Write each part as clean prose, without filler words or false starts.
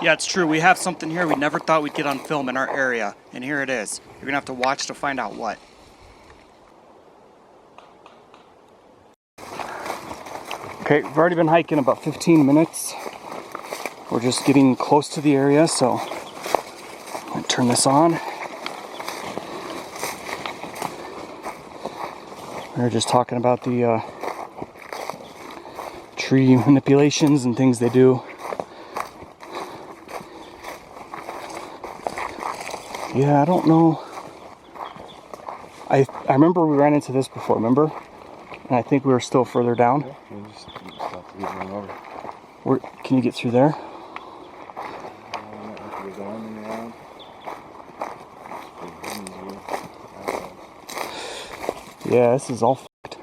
Yeah, it's true. We have something here we never thought we'd get on film in our area. And here it is. You're gonna have to watch to find out what. Okay, we've already been hiking about 15 minutes. We're just getting close to the area, so I'm gonna turn this on. We were just talking about the tree manipulations and things they do. Yeah, I don't know. I remember we ran into this before, remember? And I think we were still further down. Yeah, you just have to get run over. Can you get through there? Yeah, this is all f***ed.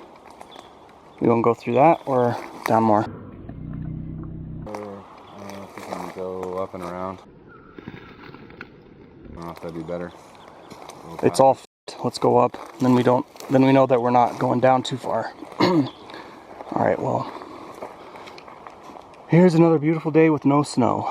We gonna go through that or down more? I think we can go up and around. I don't know if that'd be better. It's all f***ed. Let's go up. Then we know that we're not going down too far. Alright, well. Here's another beautiful day with no snow.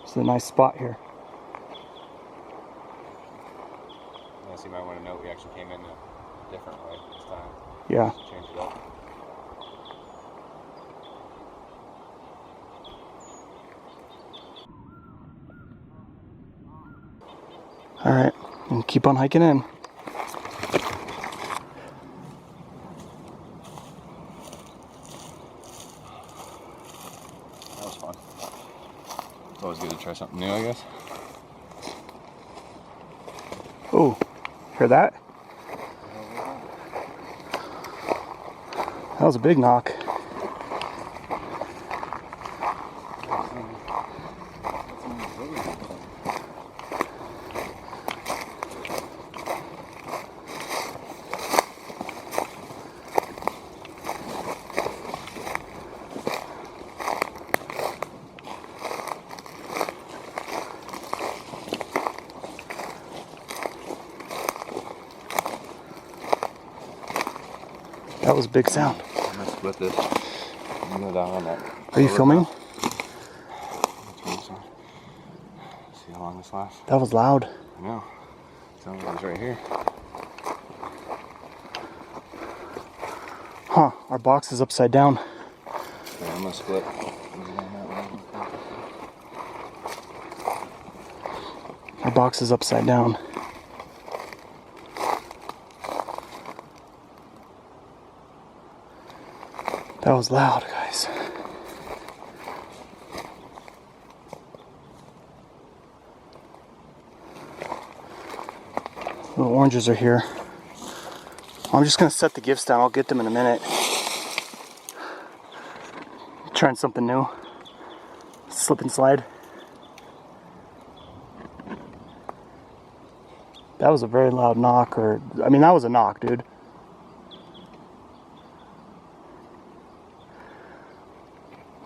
It's a nice spot here. Yes, you might want to note we actually came in a different way this time. Yeah. Change it up. Alright, and keep on hiking in. That was fun. It's always good to try something new, I guess. Oh, hear that? That was a big knock. That was a big sound. I'm gonna split this. I'm gonna go down on that. Are you filming? See how long this lasts? That was loud. I know. Sounds like it's right here. Huh, our box is upside down. Okay, I'm gonna split. Our box is upside down. That was loud, guys. The oranges are here. I'm just gonna set the gifts down. I'll get them in a minute. Trying something new. Slip and slide. That was a very loud knock, I mean, that was a knock, dude.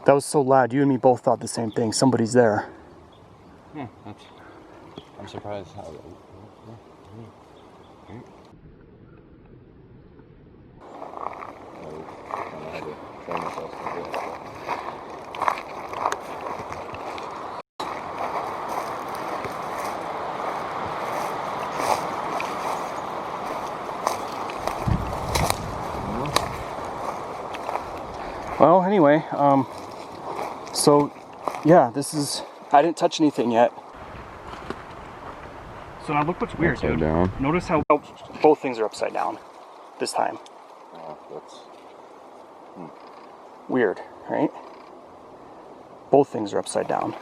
That was so loud. You and me both thought the same thing. Somebody's there. Yeah, I'm surprised how. Well, anyway, so yeah, I didn't touch anything yet. So now look what's weird, Upside dude. down. Notice how both things are upside down this time. That's Weird, right? Both things are upside down.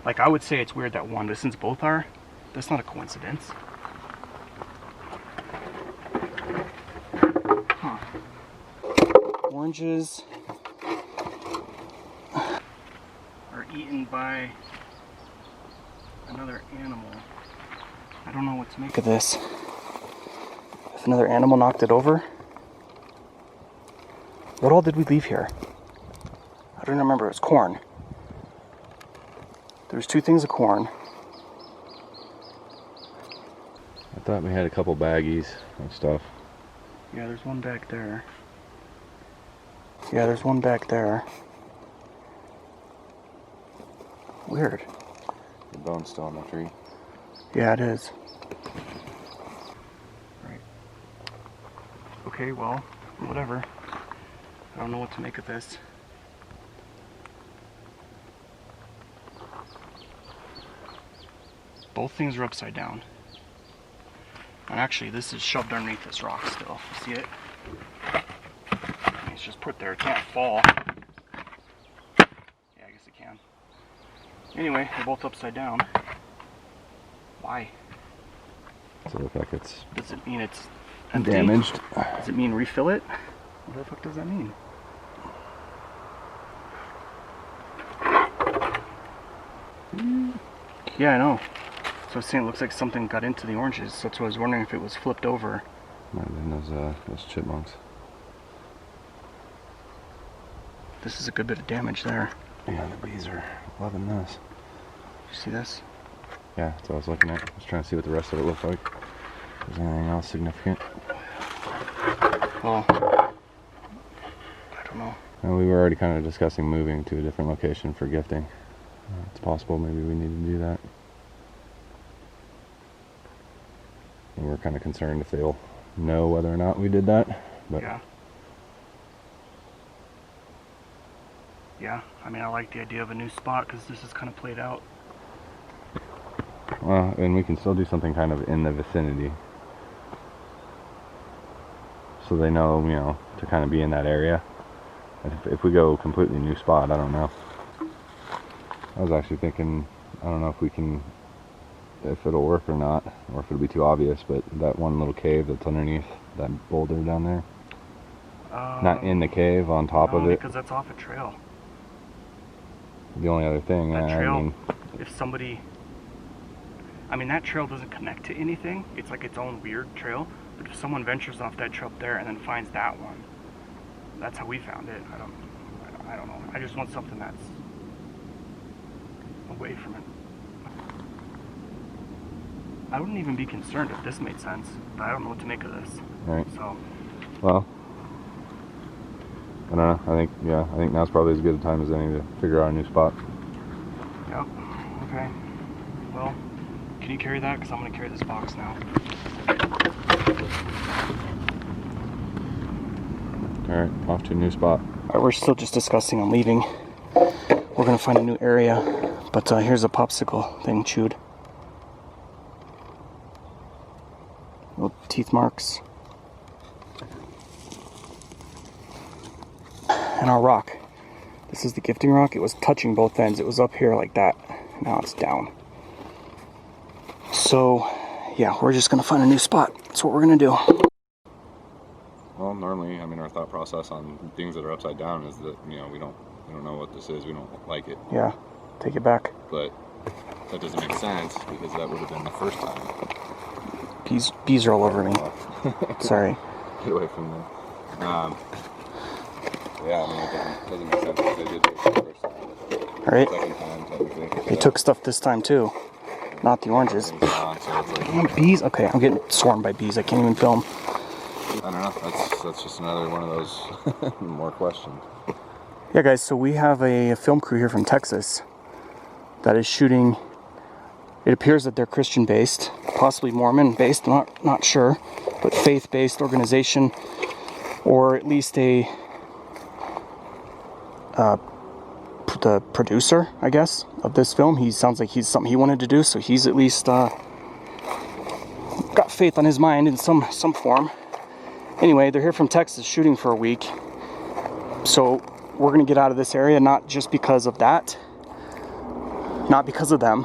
Like, I would say it's weird that one, but since both are, that's not a coincidence. Huh. Oranges are eaten by another animal. I don't know what to make of this. If another animal knocked it over. What all did we leave here? I don't remember. It was corn. There was 2 things of corn. I thought we had a couple baggies of stuff. Yeah, there's one back there. Yeah, there's one back there. Weird. The bone's still on the tree. Yeah, it is. Right. Okay, well, whatever. I don't know what to make of this. Both things are upside down. And actually, this is shoved underneath this rock still. See it? It's just put there. It can't fall. Yeah, I guess it can. Anyway, they're both upside down. Why? Does it look like it's Does it mean it's empty? damaged? Does it mean refill it? What the fuck does that mean? Yeah, I know. So I was saying it looks like something got into the oranges. So that's why I was wondering if it was flipped over. Might have been those chipmunks. This is a good bit of damage there. Yeah, the bees are loving this. You see this? Yeah, that's what I was looking at. I was trying to see what the rest of it looked like. If there's anything else significant. Well, I don't know. And we were already kind of discussing moving to a different location for gifting. It's possible maybe we need to do that. And we're kind of concerned if they'll know whether or not we did that. But Yeah. Yeah, I mean, I like the idea of a new spot because this is kind of played out. well, and we can still do something kind of in the vicinity. So they know, you know, to kind of be in that area. And if we go completely new spot, I don't know. I was actually thinking, I don't know if we can, if it'll work or not, or if it'll be too obvious, but that one little cave that's underneath that boulder down there. Not in the cave, on top of it. Because that's off a trail. The only other thing, That trail, I mean, if somebody... I mean, that trail doesn't connect to anything. It's like its own weird trail. But if someone ventures off that trail up there and then finds that one, that's how we found it. I don't know. I just want something that's away from it. I wouldn't even be concerned if this made sense, but I don't know what to make of this. right. So, Well, I don't know. I think now's probably as good a time as any to figure out a new spot. yep. Okay. Well, can you carry that? Because I'm going to carry this box now. Alright, off to a new spot. Alright, we're still just discussing on leaving. We're going to find a new area, but here's a popsicle thing chewed. Little teeth marks. And our rock. This is the gifting rock. It was touching both ends. It was up here like that. Now it's down. So, yeah, we're just going to find a new spot. That's what we're going to do. Well, normally, I mean, our thought process on things that are upside down is that, you know, we don't know what this is. We don't like it. Yeah, take it back. But that doesn't make sense because that would have been the first time. Bees are all over me. Sorry. Get away from them. Yeah, I mean, it doesn't make sense because they did this the first time. Right? Second time, technically. They took stuff this time too. Not the oranges. So it's like, Damn, bees? Okay, I'm getting swarmed by bees. I can't even film. I don't know. That's just another one of those more questions. Yeah, guys, so we have a film crew here from Texas that is shooting. It appears that they're Christian-based, possibly Mormon-based, not sure, but faith-based organization, or at least the producer, I guess, of this film. He sounds like he's something he wanted to do, so he's at least got faith on his mind in some form. Anyway, they're here from Texas shooting for a week, so we're going to get out of this area, not just because of that, not because of them,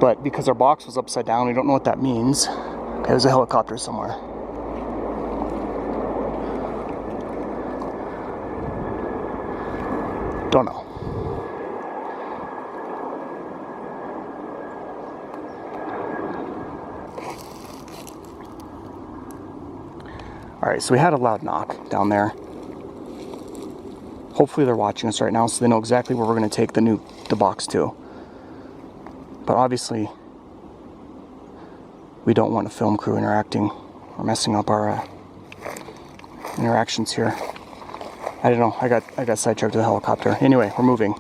but because our box was upside down. We don't know what that means. Okay, there's a helicopter somewhere. Don't know. Alright, so we had a loud knock down there. Hopefully they're watching us right now so they know exactly where we're going to take the box to. But obviously, we don't want a film crew interacting or messing up our interactions here. I don't know. I got sidetracked to the helicopter. Anyway, we're moving.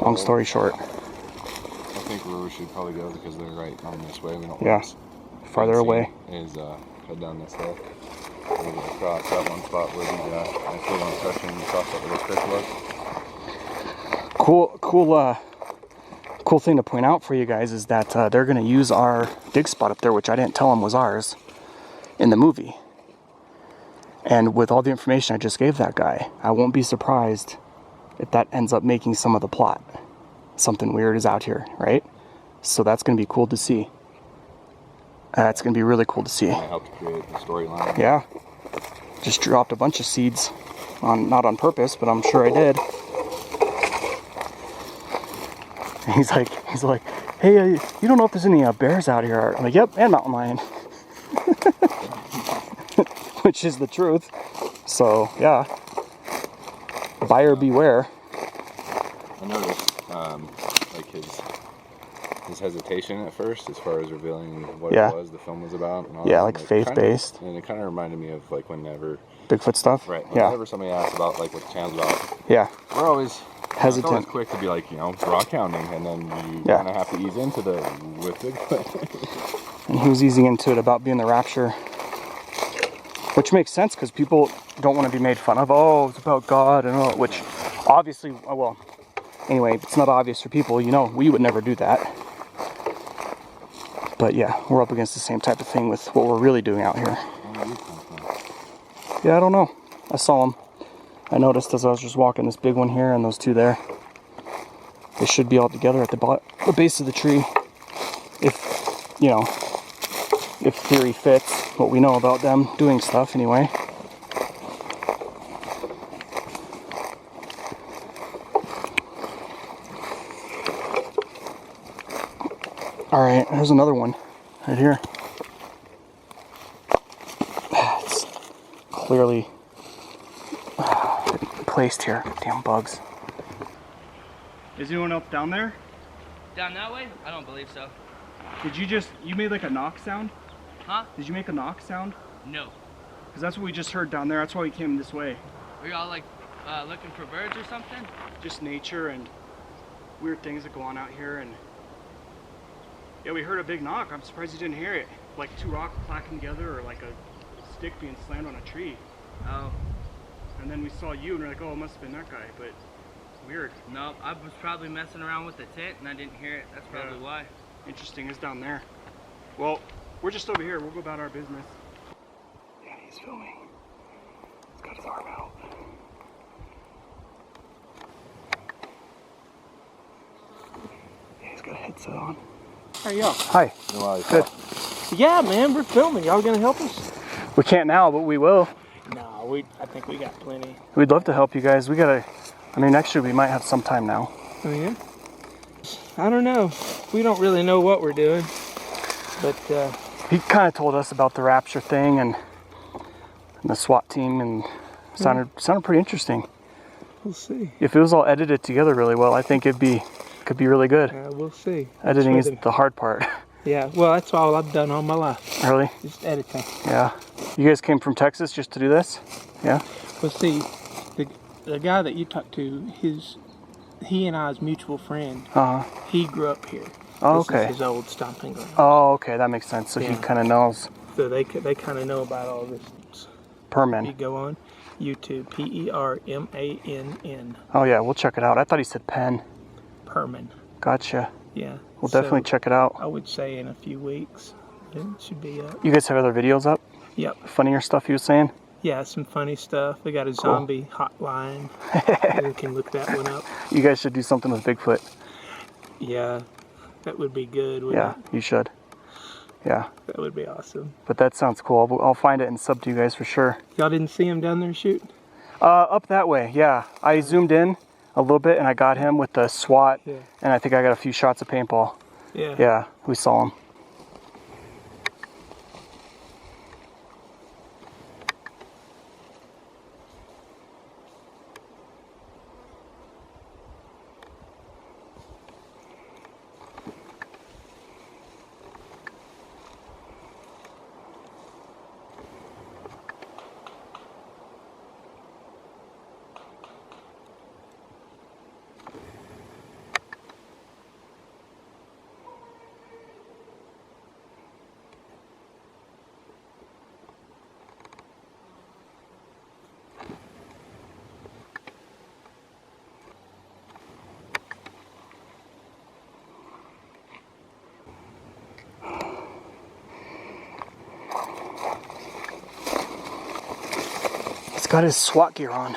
Long story short. I think where we should probably go, because they're right on this way. We don't want farther away. Is head down this hill. We'll go across that one spot where the actually went touching across that little creek was. Cool thing to point out for you guys is that they're going to use our dig spot up there, which I didn't tell them was ours, in the movie. And with all the information I just gave that guy, I won't be surprised if that ends up making some of the plot. Something weird is out here, right? So that's going to be cool to see. That's going to be really cool to see. It helped create the storyline. Yeah. Just dropped a bunch of seeds, not on purpose, but I'm sure I did. And he's like, hey, you don't know if there's any bears out here? I'm like, yep, and mountain lion. Which is the truth. So, yeah. Buyer beware. I noticed, like his hesitation at first, as far as revealing what it was the film was about. And all that. Like faith-based. And it kind of reminded me of like whenever Bigfoot stuff. Right. Whenever somebody asks about like what the channel's about. Yeah. We're always hesitant. It's always quick to be like, raw counting, and then you kind of have to ease into the with Bigfoot. And he was easing into it about being the rapture, which makes sense because people don't want to be made fun of. Oh, it's about God and all, which obviously, well, anyway, it's not obvious for people. We would never do that. But yeah, we're up against the same type of thing with what we're really doing out here. Yeah, I don't know. I saw them. I noticed as I was just walking this big one here and those two there. They should be all together at the base of the tree. If theory fits what we know about them doing stuff anyway. Alright, there's another one right here. It's clearly placed here. Damn bugs. Is anyone else down there? Down that way? I don't believe so. Did you made like a knock sound? Huh? Did you make a knock sound? No. Because that's what we just heard down there. That's why we came this way. Were y'all like looking for birds or something? Just nature and weird things that go on out here. And yeah, we heard a big knock. I'm surprised you didn't hear it. Like two rocks clacking together, or like a stick being slammed on a tree. Oh. And then we saw you and we're like, oh, it must have been that guy. But weird. No, I was probably messing around with the tent and I didn't hear it. That's probably why. Interesting. It's down there. Well, we're just over here. We'll go about our business. Yeah, he's filming. He's got his arm out. Yeah, he's got a headset on. How are y'all? Hi. Good. Yeah, man, we're filming. Y'all gonna help us? We can't now, but we will. No, I think we got plenty. We'd love to help you guys. Actually, we might have some time now. Oh, yeah? I don't know. We don't really know what we're doing, but he kind of told us about the rapture thing and the SWAT team, and sounded pretty interesting. We'll see. If it was all edited together really well, I think could be really good. We'll see. Editing is the hard part. Yeah, well, that's all I've done all my life. Really? Just editing. Yeah. You guys came from Texas just to do this? Yeah? Well, see, the guy that you talked to, he and I's mutual friend, he grew up here. Oh, this okay. is his old stomping ground. Oh, okay, that makes sense. So he kind of knows. So they kind of know about all this. Perman. You go on YouTube, Permann. Oh yeah, we'll check it out. I thought he said pen. Perman. Gotcha. Yeah. We'll definitely check it out. I would say in a few weeks it should be up. You guys have other videos up? Yep. Funnier stuff he was saying? Yeah, some funny stuff. We got a zombie hotline. You can look that one up. You guys should do something with Bigfoot. Yeah, that would be good. Yeah, you should. Yeah. That would be awesome. But that sounds cool. I'll find it and sub to you guys for sure. Y'all didn't see him down there shooting? Up that way, yeah. I zoomed in a little bit and I got him with the SWAT, and I think I got a few shots of paintball. Yeah. Yeah, we saw him. got his SWAT gear on.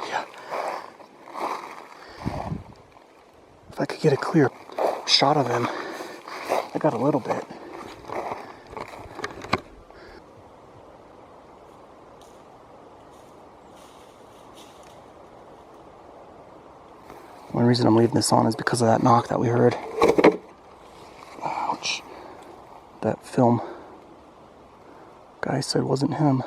Yeah. If I could get a clear shot of him. I got a little bit. One reason I'm leaving this on is because of that knock that we heard. Ouch. That film guy said wasn't him.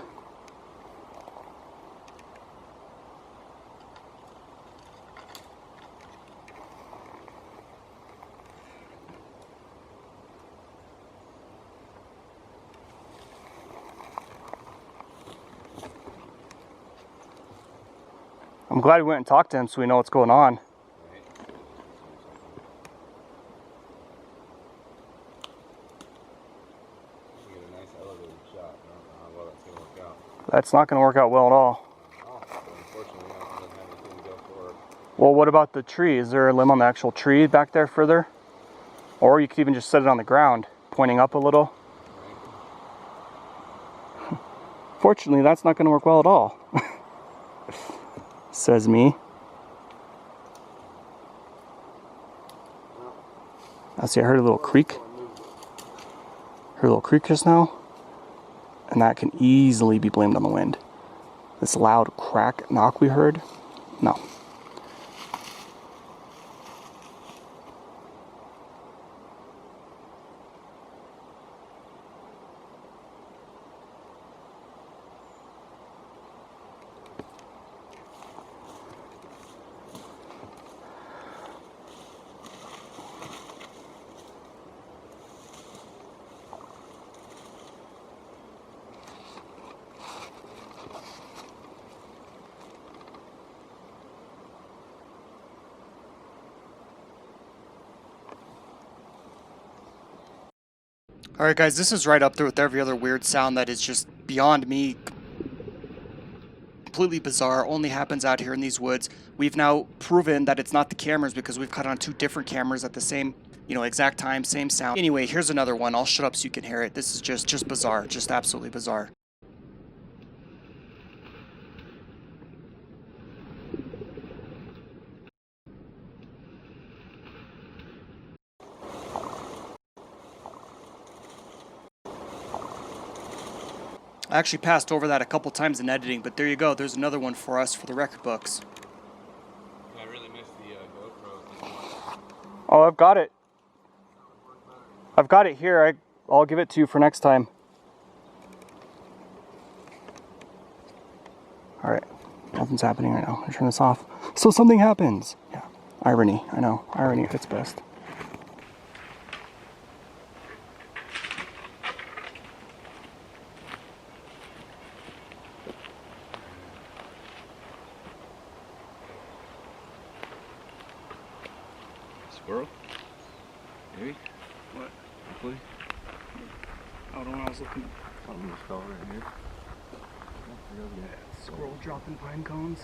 I'm glad we went and talked to him so we know what's going on. That's not going to work out well at all. Well, what about the tree? Is there a limb on the actual tree back there further? Or you could even just set it on the ground, pointing up a little. Fortunately, that's not going to work well at all. Says me. I see, I heard a little creak. Heard a little creak just now. And that can easily be blamed on the wind. This loud crack knock we heard, no. Alright guys, this is right up there with every other weird sound that is just beyond me. Completely bizarre, only happens out here in these woods. We've now proven that it's not the cameras because we've cut on 2 different cameras at the same, exact time, same sound. Anyway, here's another one. I'll shut up so you can hear it. This is just bizarre, just absolutely bizarre. I actually passed over that a couple times in editing, but there you go. There's another one for us for the record books. I really missed the GoPro. Oh, I've got it. I've got it here. I'll give it to you for next time. Alright. Nothing's happening right now. I turn this off. So something happens. Yeah. Irony. I know. Irony at its best. Squirrel? Maybe? What? Hopefully. I don't know. I was looking. Something just fell right here. Squirrel dropping pine cones.